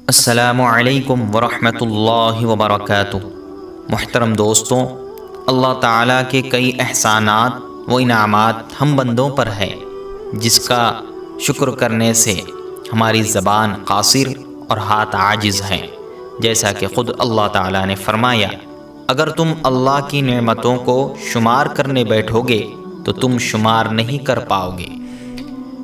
السلام علیکم ورحمۃ اللہ وبرکاتہ۔ محترم دوستوں، اللہ تعالیٰ کے کئی احسانات و انعامات ہم بندوں پر ہے جس کا شکر کرنے سے ہماری زبان قاصر اور ہاتھ عاجز ہیں۔ جیسا کہ خود اللہ تعالیٰ نے فرمایا، اگر تم اللہ کی نعمتوں کو شمار کرنے بیٹھو گے تو تم شمار نہیں کر پاؤ گے۔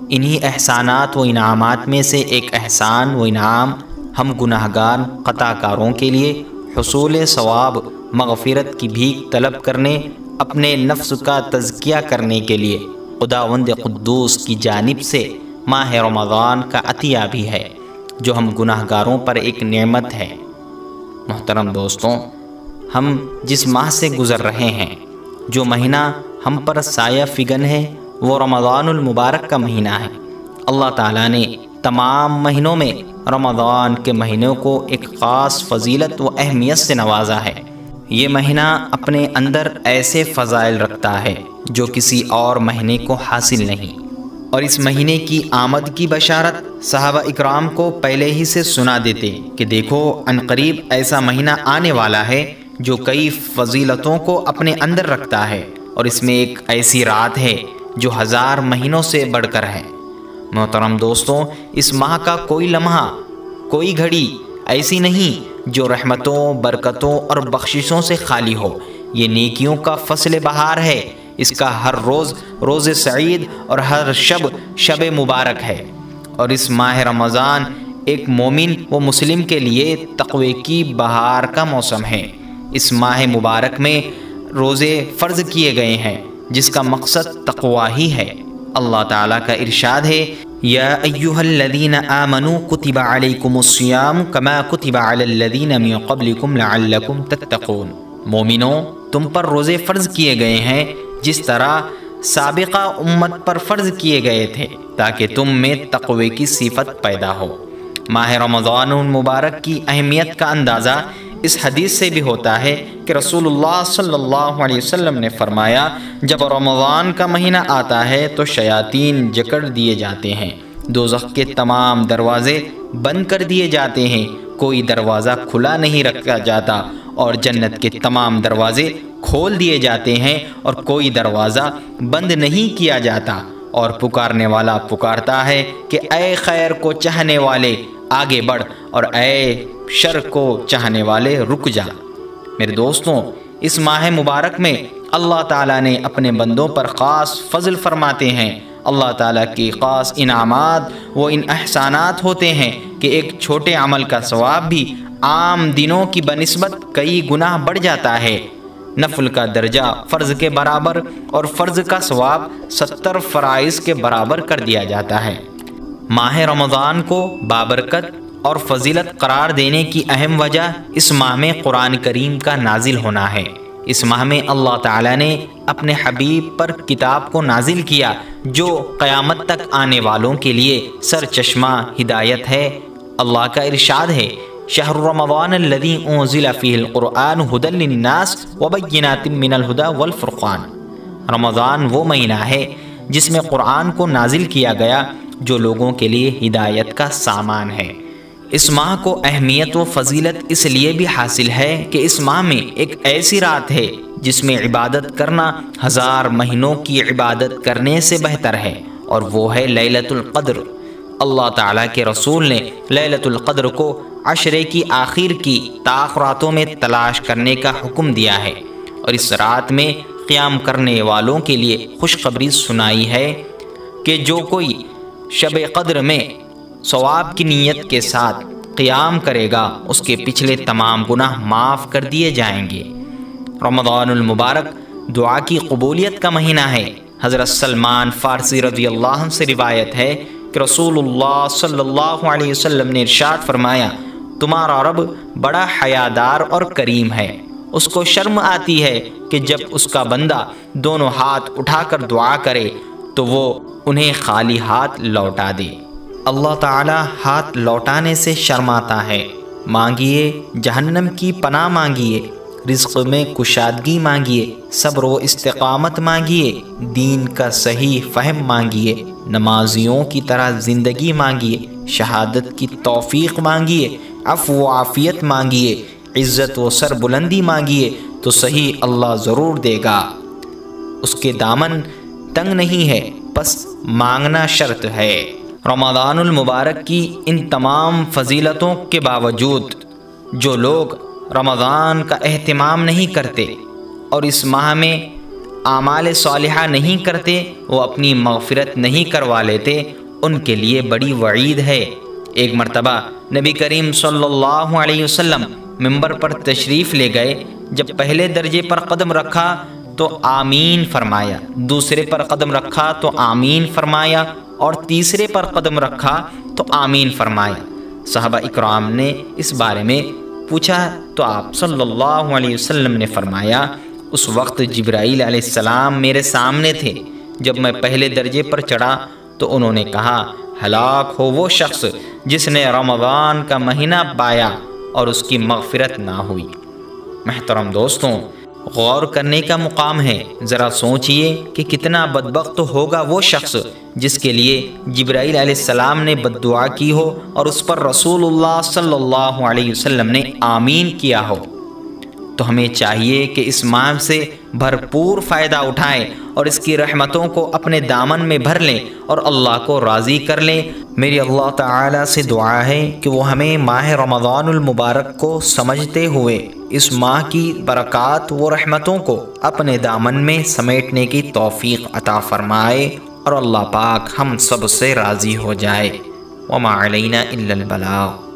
انہی احسانات و انعامات میں سے ایک احسان و انعام ہم گناہگار خطا کاروں کے لیے حصول ثواب مغفرت کی بھیک طلب کرنے، اپنے نفس کا تزکیہ کرنے کے لیے خداوند قدوس کی جانب سے ماہ رمضان کا عطیہ بھی ہے، جو ہم گناہگاروں پر ایک نعمت ہے۔ محترم دوستوں، ہم جس ماہ سے گزر رہے ہیں، جو مہینہ ہم پر سایہ فگن ہے، وہ رمضان المبارک کا مہینہ ہے۔ اللہ تعالیٰ نے تمام مہینوں میں رمضان کے مہینوں کو ایک خاص فضیلت و اہمیت سے نوازا ہے۔ یہ مہینہ اپنے اندر ایسے فضائل رکھتا ہے جو کسی اور مہینے کو حاصل نہیں، اور اس مہینے کی آمد کی بشارت صحابہ اکرام کو پہلے ہی سے سنا دیتے کہ دیکھو عنقریب ایسا مہینہ آنے والا ہے جو کئی فضیلتوں کو اپنے اندر رکھتا ہے، اور اس میں ایک ایسی رات ہے جو 1000 مہینوں سے بڑھ کر ہے۔ محترم دوستوں، اس ماہ کا کوئی لمحہ، کوئی گھڑی ایسی نہیں جو رحمتوں، برکتوں اور بخششوں سے خالی ہو۔ یہ نیکیوں کا فصل بہار ہے۔ اس کا ہر روز روز سعید اور ہر شب شب مبارک ہے، اور اس ماہ رمضان ایک مومن و مسلم کے لیے تقوی کی بہار کا موسم ہے۔ اس ماہ مبارک میں روزے فرض کیے گئے ہیں جس کا مقصد تقوی ہی ہے۔ اللہ تعالیٰ کا ارشاد ہے، یا ایھا الذین آمنوا کتب علیکم الصیام کما کتب علی الذین من قبلکم لعلکم تتقون۔ مومنوں، تم پر روزے فرض کیے گئے ہیں جس طرح سابقہ امت پر فرض کیے گئے تھے، تاکہ تم میں تقوی کی صفت پیدا ہو۔ ماہ رمضان المبارک کی اہمیت کا اندازہ اس حدیث سے بھی ہوتا ہے کہ رسول اللہ صلی اللہ علیہ وسلم نے فرمایا، جب رمضان کا مہینہ آتا ہے تو شیاطین جکڑ دیے جاتے ہیں، دوزخ کے تمام دروازے بند کر دیے جاتے ہیں، کوئی دروازہ کھلا نہیں رکھا جاتا، اور جنت کے تمام دروازے کھول دیے جاتے ہیں اور کوئی دروازہ بند نہیں کیا جاتا، اور پکارنے والا پکارتا ہے کہ اے خیر کو چاہنے والے آگے بڑھ، اور اے شر کو چاہنے والے رک جا۔ میرے دوستوں، اس ماہ مبارک میں اللہ تعالیٰ نے اپنے بندوں پر خاص فضل فرماتے ہیں۔ اللہ تعالیٰ کی خاص انعامات و ان احسانات ہوتے ہیں کہ ایک چھوٹے عمل کا ثواب بھی عام دنوں کی بنسبت کئی گنا بڑھ جاتا ہے۔ نفل کا درجہ فرض کے برابر اور فرض کا ثواب 70 فرائض کے برابر کر دیا جاتا ہے۔ ماہ رمضان کو بابرکت اور فضیلت قرار دینے کی اہم وجہ اس ماہ میں قرآن کریم کا نازل ہونا ہے۔ اس ماہ میں اللہ تعالیٰ نے اپنے حبیب پر کتاب کو نازل کیا جو قیامت تک آنے والوں کے لیے سرچشمہ ہدایت ہے۔ اللہ کا ارشاد ہے، شہر رمضان الذی انزل فیہ القرآن ھدی للناس وبینات من الھدی والفرقان۔ رمضان وہ مہینہ ہے جس میں قرآن کو نازل کیا گیا جو لوگوں کے لیے ہدایت کا سامان ہے۔ اس ماہ کو اہمیت و فضیلت اس لیے بھی حاصل ہے کہ اس ماہ میں ایک ایسی رات ہے جس میں عبادت کرنا 1000 مہینوں کی عبادت کرنے سے بہتر ہے، اور وہ ہے لیلۃ القدر۔ اللہ تعالیٰ کے رسول نے لیلۃ القدر کو عشرے کی آخر کی طاق راتوں میں تلاش کرنے کا حکم دیا ہے، اور اس رات میں قیام کرنے والوں کے لیے خوشخبری سنائی ہے کہ جو کوئی شب قدر میں ثواب کی نیت کے ساتھ قیام کرے گا اس کے پچھلے تمام گناہ معاف کر دیے جائیں گے۔ رمضان المبارک دعا کی قبولیت کا مہینہ ہے۔ حضرت سلمان فارسی رضی اللہ عنہ سے روایت ہے کہ رسول اللہ صلی اللہ علیہ وسلم نے ارشاد فرمایا، تمہارا رب بڑا حیادار اور کریم ہے، اس کو شرم آتی ہے کہ جب اس کا بندہ دونوں ہاتھ اٹھا کر دعا کرے تو وہ انہیں خالی ہاتھ لوٹا دے۔ اللہ تعالی ہاتھ لوٹانے سے شرماتا ہے۔ مانگیے جہنم کی پناہ، مانگیے رزق میں کشادگی، مانگیے صبر و استقامت، مانگیے دین کا صحیح فہم، مانگیے نمازیوں کی طرح زندگی، مانگیے شہادت کی توفیق، مانگیے عفو و عافیت مانگیے، عزت و سر بلندی مانگیے تو صحیح اللہ ضرور دے گا۔ اس کے دامن تنگ نہیں ہے، بس مانگنا شرط ہے۔ رمضان المبارک کی ان تمام فضیلتوں کے باوجود جو لوگ رمضان کا اہتمام نہیں کرتے اور اس ماہ میں اعمال صالحہ نہیں کرتے، وہ اپنی مغفرت نہیں کروا لیتے، ان کے لیے بڑی وعید ہے۔ ایک مرتبہ نبی کریم صلی اللہ علیہ وسلم منبر پر تشریف لے گئے۔ جب پہلے درجے پر قدم رکھا تو آمین فرمایا، دوسرے پر قدم رکھا تو آمین فرمایا، اور تیسرے پر قدم رکھا تو آمین فرمایا۔ صحابہ اکرام نے اس بارے میں پوچھا تو آپ صلی اللہ علیہ وسلم نے فرمایا، اس وقت جبرائیل علیہ السلام میرے سامنے تھے۔ جب میں پہلے درجے پر چڑھا تو انہوں نے کہا، ہلاک ہو وہ شخص جس نے رمضان کا مہینہ پایا اور اس کی مغفرت نہ ہوئی۔ محترم دوستوں، غور کرنے کا مقام ہے۔ ذرا سوچئے کہ کتنا بدبخت ہوگا وہ شخص جس کے لیے جبرائیل علیہ السلام نے بد دعا کی ہو اور اس پر رسول اللہ صلی اللہ علیہ وسلم نے آمین کیا ہو۔ تو ہمیں چاہیے کہ اس ماہ سے بھرپور فائدہ اٹھائیں اور اس کی رحمتوں کو اپنے دامن میں بھر لیں اور اللہ کو راضی کر لیں۔ میری اللہ تعالیٰ سے دعا ہے کہ وہ ہمیں ماہ رمضان المبارک کو سمجھتے ہوئے اس ماہ کی برکات و رحمتوں کو اپنے دامن میں سمیٹنے کی توفیق عطا فرمائے اور اللہ پاک ہم سب سے راضی ہو جائے۔ وما علینا الا البلاغ۔